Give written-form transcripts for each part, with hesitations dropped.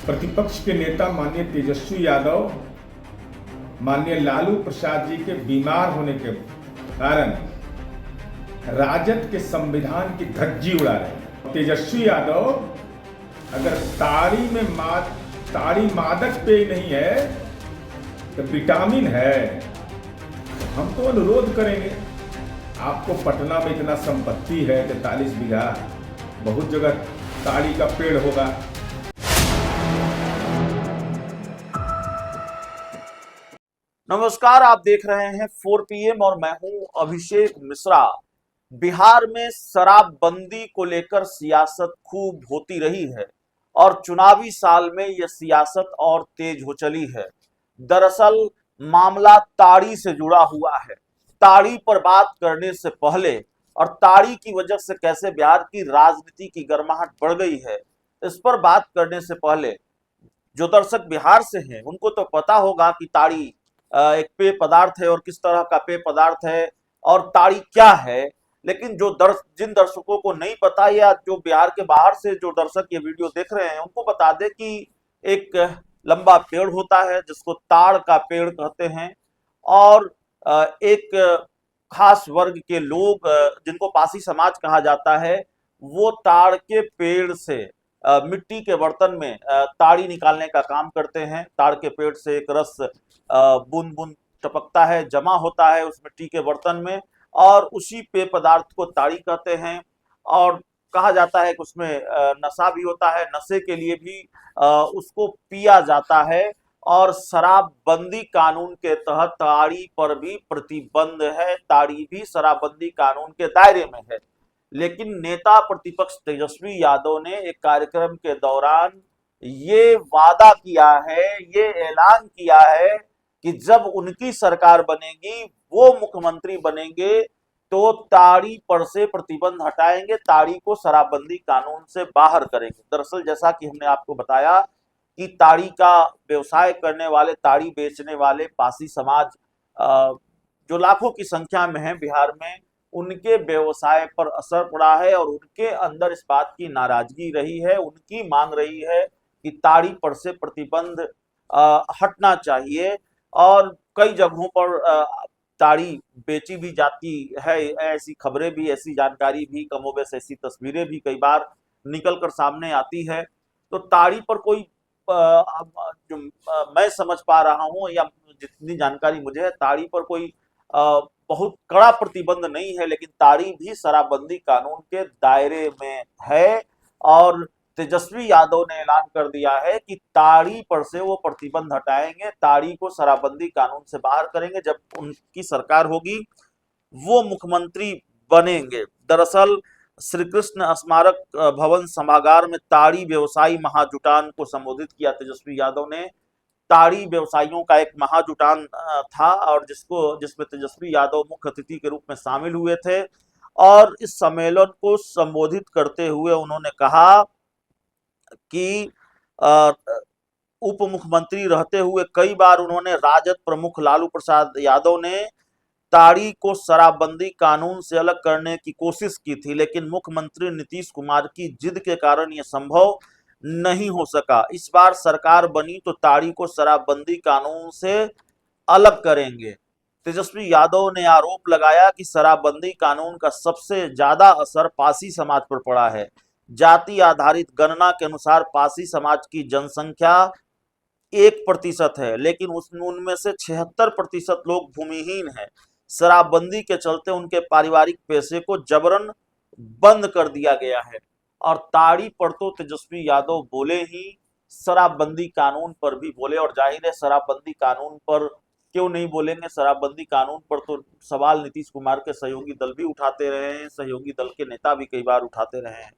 प्रतिपक्ष के नेता माननीय तेजस्वी यादव माननीय लालू प्रसाद जी के बीमार होने के कारण राजद के संविधान की धज्जी उड़ा रहे हैं। तेजस्वी यादव अगर ताड़ी मादक पेय नहीं है तो विटामिन है। हम तो अनुरोध करेंगे, आपको पटना में इतना संपत्ति है 43 बीघा, बहुत जगह ताड़ी का पेड़ होगा। नमस्कार, आप देख रहे हैं 4 PM और मैं हूं अभिषेक मिश्रा। बिहार में शराबबंदी को लेकर सियासत खूब होती रही है और चुनावी साल में यह सियासत और तेज हो चली है। दरअसल मामला ताड़ी से जुड़ा हुआ है। ताड़ी पर बात करने से पहले और ताड़ी की वजह से कैसे बिहार की राजनीति की गर्माहट बढ़ गई है, इस पर बात करने से पहले जो दर्शक बिहार से हैं उनको तो पता होगा कि ताड़ी एक पेय पदार्थ है और किस तरह का पेय पदार्थ है और ताड़ी क्या है। लेकिन जिन दर्शकों को नहीं पता या जो बिहार के बाहर से जो दर्शक ये वीडियो देख रहे हैं उनको बता दें कि एक लंबा पेड़ होता है जिसको ताड़ का पेड़ कहते हैं और एक खास वर्ग के लोग जिनको पासी समाज कहा जाता है, वो ताड़ के पेड़ से मिट्टी के बर्तन में ताड़ी निकालने का काम करते हैं। ताड़ के पेड़ से एक रस बूंद बूंद टपकता है, जमा होता है उस मिट्टी के बर्तन में और उसी पेय पदार्थ को ताड़ी कहते हैं। और कहा जाता है कि उसमें नशा भी होता है, नशे के लिए भी उसको पिया जाता है और शराबबंदी कानून के तहत ताड़ी पर भी प्रतिबंध है। ताड़ी भी शराबबंदी कानून के दायरे में है। लेकिन नेता प्रतिपक्ष तेजस्वी यादव ने एक कार्यक्रम के दौरान ये वादा किया है, ये ऐलान किया है कि जब उनकी सरकार बनेगी, वो मुख्यमंत्री बनेंगे तो ताड़ी पर से प्रतिबंध हटाएंगे, ताड़ी को शराबबंदी कानून से बाहर करेंगे। दरअसल जैसा कि हमने आपको बताया कि ताड़ी का व्यवसाय करने वाले, ताड़ी बेचने वाले पासी समाज जो लाखों की संख्या में है बिहार में, उनके व्यवसाय पर असर पड़ा है और उनके अंदर इस बात की नाराजगी रही है, उनकी मांग रही है कि ताड़ी पर से प्रतिबंध हटना चाहिए। और कई जगहों पर ताड़ी बेची भी जाती है, ऐसी खबरें भी, ऐसी जानकारी भी, कमोबेश ऐसी तस्वीरें भी कई बार निकल कर सामने आती है। तो ताड़ी पर कोई जो मैं समझ पा रहा हूं या जितनी जानकारी मुझे है, ताड़ी पर कोई बहुत कड़ा प्रतिबंध नहीं है, लेकिन ताड़ी भी शराबबंदी कानून के दायरे में है। और तेजस्वी यादव ने ऐलान कर दिया है कि ताड़ी पर से वो प्रतिबंध हटाएंगे, ताड़ी को शराबबंदी कानून से बाहर करेंगे। जब उनकी सरकार होगी वो मुख्यमंत्री बनेंगे। दरअसल श्री कृष्ण स्मारक भवन सभागार में ताड़ी व्यवसायी महाजुटान को संबोधित किया तेजस्वी यादव ने। ताड़ी व्यवसायियों का एक महाजुटान था और जिसमें तेजस्वी यादव मुख्य अतिथि के रूप में शामिल हुए थे। और इस सम्मेलन को संबोधित करते हुए उन्होंने कहा कि उप मुख्यमंत्री रहते हुए कई बार उन्होंने राजद प्रमुख लालू प्रसाद यादव ने ताड़ी को शराबबंदी कानून से अलग करने की कोशिश की थी, लेकिन मुख्यमंत्री नीतीश कुमार की जिद के कारण यह संभव नहीं हो सका। इस बार सरकार बनी तो ताड़ी को शराबबंदी कानून से अलग करेंगे। तेजस्वी यादव ने आरोप लगाया कि शराबबंदी कानून का सबसे ज्यादा असर पासी समाज पर पड़ा है। जाति आधारित गणना के अनुसार पासी समाज की जनसंख्या 1% है, लेकिन उनमें से 76% लोग भूमिहीन हैं। शराबबंदी के चलते उनके पारिवारिक पैसे को जबरन बंद कर दिया गया है। और ताड़ी पर तो तेजस्वी यादव बोले ही, शराबबंदी कानून पर भी बोले। और जाहिर है शराबबंदी कानून पर क्यों नहीं बोलेंगे, शराबबंदी कानून पर तो सवाल नीतीश कुमार के सहयोगी दल भी उठाते रहे हैं, सहयोगी दल के नेता भी कई बार उठाते रहे हैं।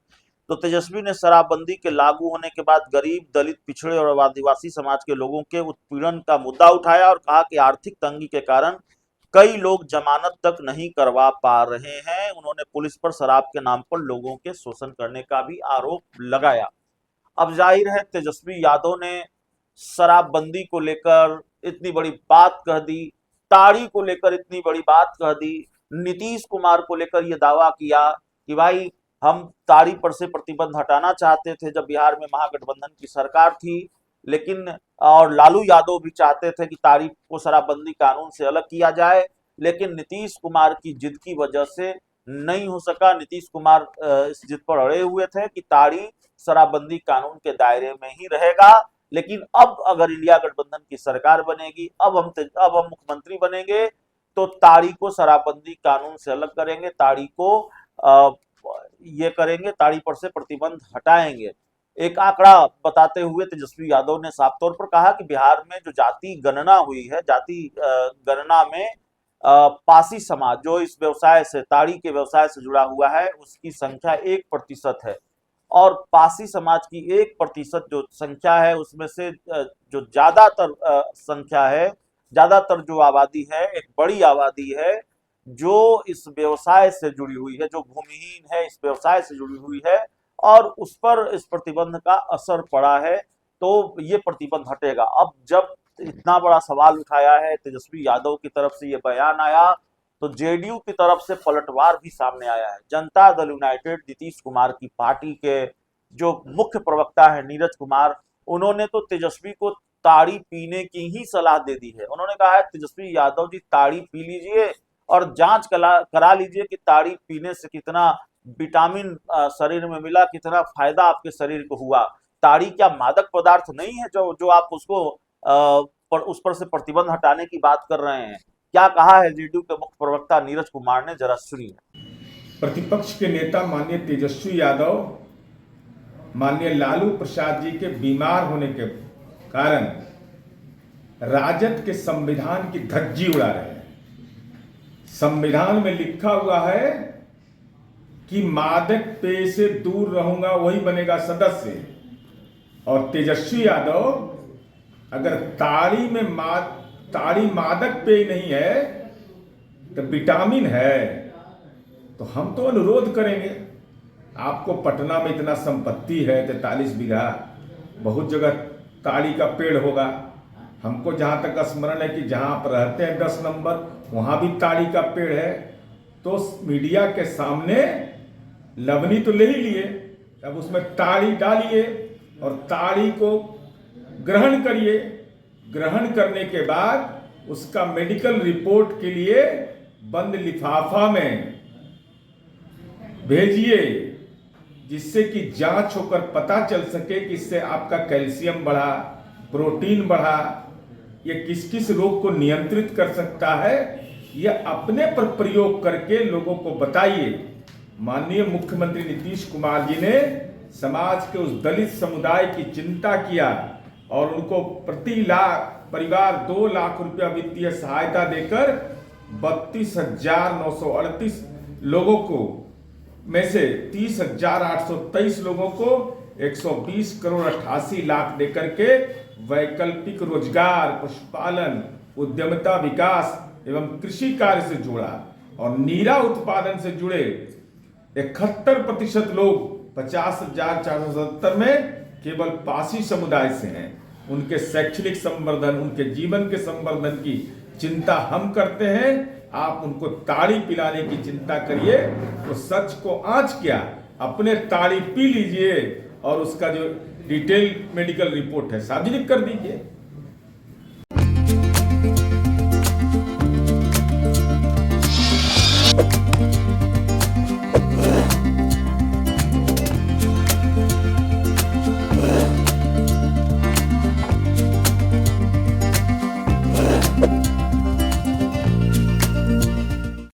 तो तेजस्वी ने शराबबंदी के लागू होने के बाद गरीब, दलित, पिछड़े और आदिवासी समाज के लोगों के उत्पीड़न का मुद्दा उठाया और कहा कि आर्थिक तंगी के कारण कई लोग जमानत तक नहीं करवा पा रहे हैं। उन्होंने पुलिस पर शराब के नाम पर लोगों के शोषण करने का भी आरोप लगाया। अब जाहिर है तेजस्वी यादव ने शराबबंदी को लेकर इतनी बड़ी बात कह दी, ताड़ी को लेकर इतनी बड़ी बात कह दी, नीतीश कुमार को लेकर यह दावा किया कि भाई हम ताड़ी पर से प्रतिबंध हटाना चाहते थे जब बिहार में महागठबंधन की सरकार थी, लेकिन और लालू यादव भी चाहते थे कि ताड़ी को शराबबंदी कानून से अलग किया जाए, लेकिन नीतीश कुमार की जिद की वजह से नहीं हो सका। नीतीश कुमार इस जिद पर अड़े हुए थे कि ताड़ी शराबबंदी कानून के दायरे में ही रहेगा। लेकिन अब अगर इंडिया गठबंधन की सरकार बनेगी, अब हम मुख्यमंत्री बनेंगे, तो ताड़ी को शराबबंदी कानून से अलग करेंगे, ताड़ी को ये करेंगे, ताड़ी पर से प्रतिबंध हटाएंगे। एक आंकड़ा बताते हुए तेजस्वी यादव ने साफ तौर पर कहा कि बिहार में जो जाति गणना हुई है, जाति गणना में पासी समाज जो इस व्यवसाय से, ताड़ी के व्यवसाय से जुड़ा हुआ है, उसकी संख्या 1% है। और पासी समाज की 1% जो संख्या है, उसमें से जो ज्यादातर संख्या है, ज्यादातर जो आबादी है, एक बड़ी आबादी है जो इस व्यवसाय से जुड़ी हुई है, जो भूमिहीन है, इस व्यवसाय से जुड़ी हुई है, और उस पर इस प्रतिबंध का असर पड़ा है, तो ये प्रतिबंध हटेगा। अब जब इतना बड़ा सवाल उठाया है, तेजस्वी यादव की तरफ से ये बयान आया, तो जेडीयू की तरफ से पलटवार भी सामने आया है। जनता दल यूनाइटेड, नीतीश कुमार की पार्टी के जो मुख्य प्रवक्ता है नीरज कुमार, उन्होंने तो तेजस्वी को ताड़ी पीने की ही सलाह दे दी है। उन्होंने कहा है, तेजस्वी यादव जी ताड़ी पी लीजिए और जांच करा लीजिए कि ताड़ी पीने से कितना विटामिन शरीर में मिला, कितना फायदा आपके शरीर को हुआ। ताड़ी क्या मादक पदार्थ नहीं है जो आप उसको उस पर से प्रतिबंध हटाने की बात कर रहे हैं? क्या कहा है जेडीयू के मुख्य प्रवक्ता नीरज कुमार ने, जरा सुनिए। प्रतिपक्ष के नेता माननीय तेजस्वी यादव माननीय लालू प्रसाद जी के बीमार होने के कारण राजद के संविधान की धज्जी उड़ा रहे हैं। संविधान में लिखा हुआ है कि मादक पेय से दूर रहूंगा वही बनेगा सदस्य, और तेजस्वी यादव अगर ताड़ी मादक पेय नहीं है तो विटामिन है, तो हम तो अनुरोध करेंगे, आपको पटना में इतना संपत्ति है, 43 बीघा, बहुत जगह ताड़ी का पेड़ होगा। हमको जहाँ तक स्मरण है कि जहाँ आप रहते हैं 10 नंबर, वहाँ भी ताड़ी का पेड़ है। तो मीडिया के सामने लवनी तो ले ही लिए, अब उसमें ताड़ी डालिए और ताड़ी को ग्रहण करिए। ग्रहण करने के बाद उसका मेडिकल रिपोर्ट के लिए बंद लिफाफा में भेजिए, जिससे कि जांच होकर पता चल सके कि इससे आपका कैल्शियम बढ़ा, प्रोटीन बढ़ा, ये किस किस रोग को नियंत्रित कर सकता है, यह अपने पर प्रयोग करके लोगों को बताइए। माननीय मुख्यमंत्री नीतीश कुमार जी ने समाज के उस दलित समुदाय की चिंता किया और उनको प्रति परिवार 2 लाख रुपया वित्तीय सहायता देकर 32,938 लोगों को में से 30,823 लोगों को 120 करोड़ 88 लाख देकर के वैकल्पिक रोजगार, पशुपालन, उद्यमिता विकास एवं कृषि कार्य से जोड़ा। और नीरा उत्पादन से जुड़े 71% लोग 50,470 में केवल पासी समुदाय से हैं। उनके शैक्षणिक संवर्धन, उनके जीवन के संवर्धन की चिंता हम करते हैं। आप उनको ताड़ी पिलाने की चिंता करिए, तो सच को आंच क्या, अपने ताड़ी पी लीजिए और उसका जो डिटेल मेडिकल रिपोर्ट है सार्वजनिक कर दीजिए।